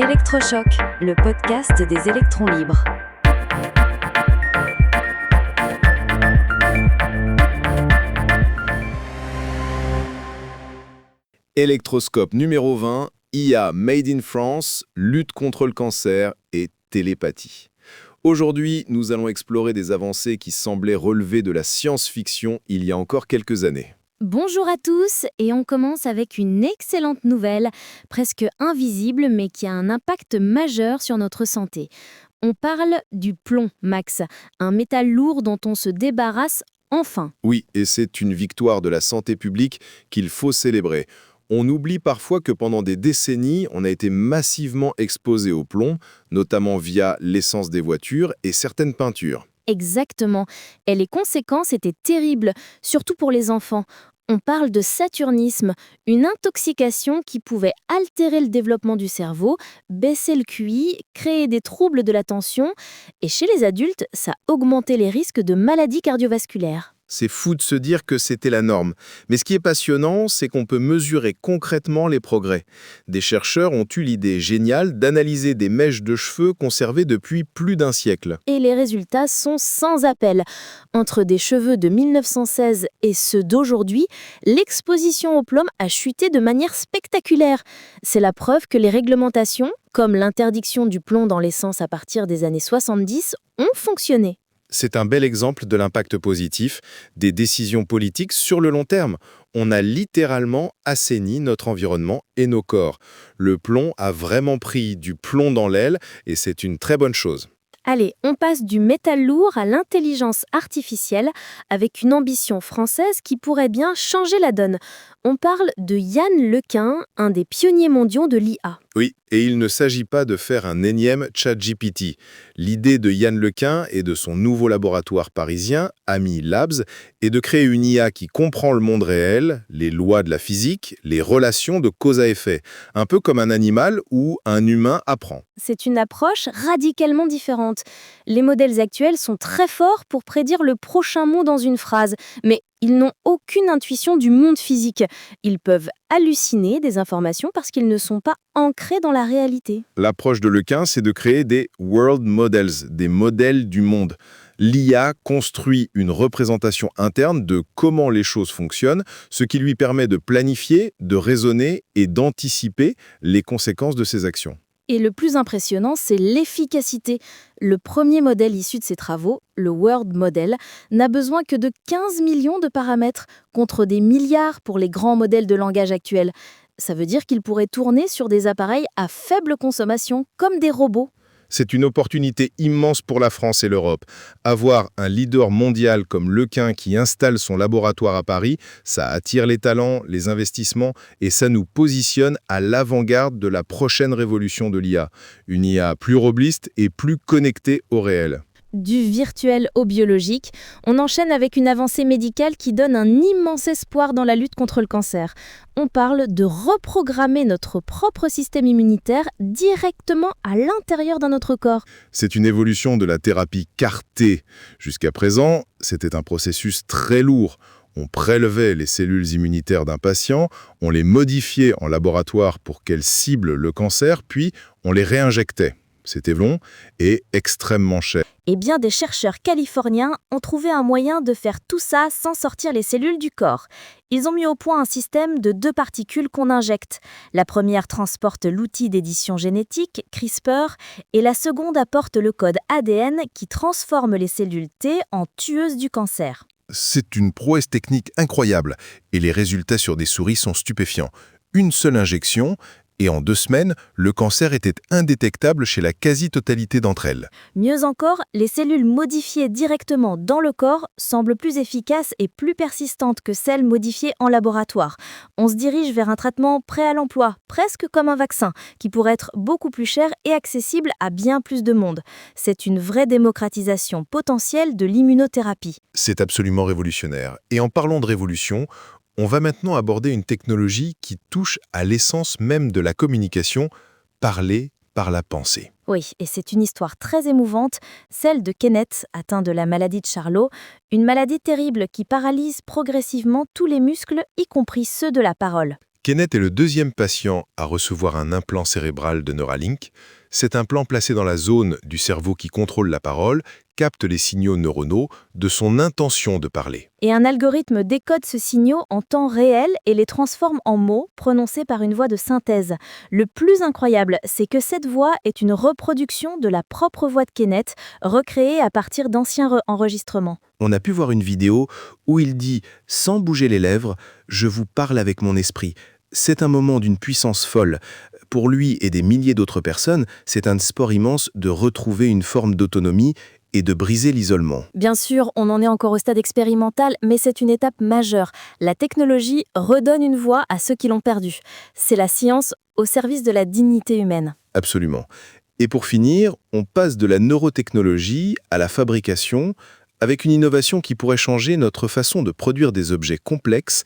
Électrochoc, le podcast des électrons libres. Électroscope numéro 20, IA Made in France, lutte contre le cancer et télépathie. Aujourd'hui, nous allons explorer des avancées qui semblaient relever de la science-fiction il y a encore quelques années. Bonjour à tous, et on commence avec une excellente nouvelle, presque invisible mais qui a un impact majeur sur notre santé. On parle du plomb, Max, un métal lourd dont on se débarrasse enfin. Oui, et c'est une victoire de la santé publique qu'il faut célébrer. On oublie parfois que pendant des décennies, on a été massivement exposé au plomb, notamment via l'essence des voitures et certaines peintures. Exactement, et les conséquences étaient terribles, surtout pour les enfants. On parle de saturnisme, une intoxication qui pouvait altérer le développement du cerveau, baisser le QI, créer des troubles de l'attention, et chez les adultes, ça augmentait les risques de maladies cardiovasculaires. C'est fou de se dire que c'était la norme. Mais ce qui est passionnant, c'est qu'on peut mesurer concrètement les progrès. Des chercheurs ont eu l'idée géniale d'analyser des mèches de cheveux conservées depuis plus d'un siècle. Et les résultats sont sans appel. Entre des cheveux de 1916 et ceux d'aujourd'hui, l'exposition au plomb a chuté de manière spectaculaire. C'est la preuve que les réglementations, comme l'interdiction du plomb dans l'essence à partir des années 70, ont fonctionné. C'est un bel exemple de l'impact positif des décisions politiques sur le long terme. On a littéralement assaini notre environnement et nos corps. Le plomb a vraiment pris du plomb dans l'aile et c'est une très bonne chose. Allez, on passe du métal lourd à l'intelligence artificielle avec une ambition française qui pourrait bien changer la donne. On parle de Yann LeCun, un des pionniers mondiaux de l'IA. Oui, et il ne s'agit pas de faire un énième ChatGPT. L'idée de Yann LeCun et de son nouveau laboratoire parisien, Ami Labs, est de créer une IA qui comprend le monde réel, les lois de la physique, les relations de cause à effet, un peu comme un animal ou un humain apprend. C'est une approche radicalement différente. Les modèles actuels sont très forts pour prédire le prochain mot dans une phrase, mais ils n'ont aucune intuition du monde physique. Ils peuvent halluciner des informations parce qu'ils ne sont pas ancrés dans la réalité. L'approche de LeCun, c'est de créer des world models, des modèles du monde. L'IA construit une représentation interne de comment les choses fonctionnent, ce qui lui permet de planifier, de raisonner et d'anticiper les conséquences de ses actions. Et le plus impressionnant, c'est l'efficacité. Le premier modèle issu de ces travaux, le World Model, n'a besoin que de 15 millions de paramètres, contre des milliards pour les grands modèles de langage actuels. Ça veut dire qu'il pourrait tourner sur des appareils à faible consommation, comme des robots. C'est une opportunité immense pour la France et l'Europe. Avoir un leader mondial comme LeCun qui installe son laboratoire à Paris, ça attire les talents, les investissements et ça nous positionne à l'avant-garde de la prochaine révolution de l'IA. Une IA plus robuste et plus connectée au réel. Du virtuel au biologique, on enchaîne avec une avancée médicale qui donne un immense espoir dans la lutte contre le cancer. On parle de reprogrammer notre propre système immunitaire directement à l'intérieur d'un autre corps. C'est une évolution de la thérapie CAR-T. Jusqu'à présent, c'était un processus très lourd. On prélevait les cellules immunitaires d'un patient, on les modifiait en laboratoire pour qu'elles ciblent le cancer, puis on les réinjectait. C'était long et extrêmement cher. Eh bien, des chercheurs californiens ont trouvé un moyen de faire tout ça sans sortir les cellules du corps. Ils ont mis au point un système de 2 particules qu'on injecte. La première transporte l'outil d'édition génétique, CRISPR, et la seconde apporte le code ADN qui transforme les cellules T en tueuses du cancer. C'est une prouesse technique incroyable et les résultats sur des souris sont stupéfiants. Une seule injection et en 2 semaines, le cancer était indétectable chez la quasi-totalité d'entre elles. Mieux encore, les cellules modifiées directement dans le corps semblent plus efficaces et plus persistantes que celles modifiées en laboratoire. On se dirige vers un traitement prêt à l'emploi, presque comme un vaccin, qui pourrait être beaucoup plus cher et accessible à bien plus de monde. C'est une vraie démocratisation potentielle de l'immunothérapie. C'est absolument révolutionnaire. Et en parlant de révolution, on va maintenant aborder une technologie qui touche à l'essence même de la communication, parler par la pensée. Oui, et c'est une histoire très émouvante, celle de Kenneth, atteint de la maladie de Charlot, une maladie terrible qui paralyse progressivement tous les muscles, y compris ceux de la parole. Kenneth est le deuxième patient à recevoir un implant cérébral de Neuralink. Cet implant placé dans la zone du cerveau qui contrôle la parole capte les signaux neuronaux de son intention de parler. Et un algorithme décode ce signaux en temps réel et les transforme en mots prononcés par une voix de synthèse. Le plus incroyable, c'est que cette voix est une reproduction de la propre voix de Kenneth, recréée à partir d'anciens enregistrements. On a pu voir une vidéo où il dit, sans bouger les lèvres, « Je vous parle avec mon esprit ». C'est un moment d'une puissance folle. Pour lui et des milliers d'autres personnes, c'est un sport immense de retrouver une forme d'autonomie et de briser l'isolement. Bien sûr, on en est encore au stade expérimental, mais c'est une étape majeure. La technologie redonne une voix à ceux qui l'ont perdue. C'est la science au service de la dignité humaine. Absolument. Et pour finir, on passe de la neurotechnologie à la fabrication, avec une innovation qui pourrait changer notre façon de produire des objets complexes,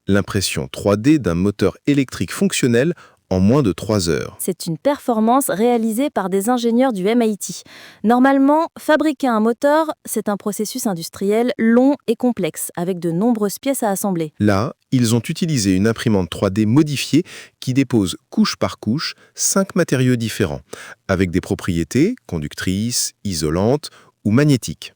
l'impression 3D d'un moteur électrique fonctionnel en moins de 3 heures. C'est une performance réalisée par des ingénieurs du MIT. Normalement, fabriquer un moteur, c'est un processus industriel long et complexe, avec de nombreuses pièces à assembler. Là, ils ont utilisé une imprimante 3D modifiée qui dépose couche par couche 5 matériaux différents, avec des propriétés conductrices, isolantes ou magnétiques.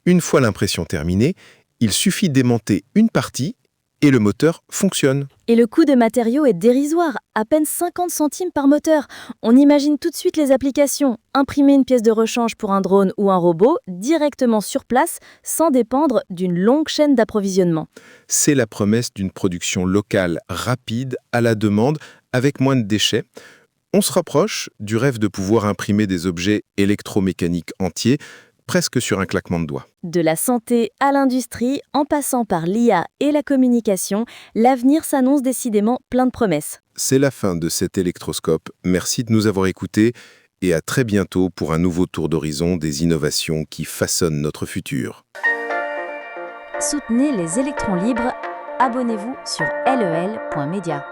Une fois l'impression terminée, il suffit d'aimanter une partie et le moteur fonctionne. Et le coût de matériaux est dérisoire, à peine 50 centimes par moteur. On imagine tout de suite les applications. Imprimer une pièce de rechange pour un drone ou un robot directement sur place, sans dépendre d'une longue chaîne d'approvisionnement. C'est la promesse d'une production locale rapide, à la demande, avec moins de déchets. On se rapproche du rêve de pouvoir imprimer des objets électromécaniques entiers, presque sur un claquement de doigts. De la santé à l'industrie, en passant par l'IA et la communication, l'avenir s'annonce décidément plein de promesses. C'est la fin de cet électroscope. Merci de nous avoir écoutés et à très bientôt pour un nouveau tour d'horizon des innovations qui façonnent notre futur. Soutenez les électrons libres. Abonnez-vous sur lel.media.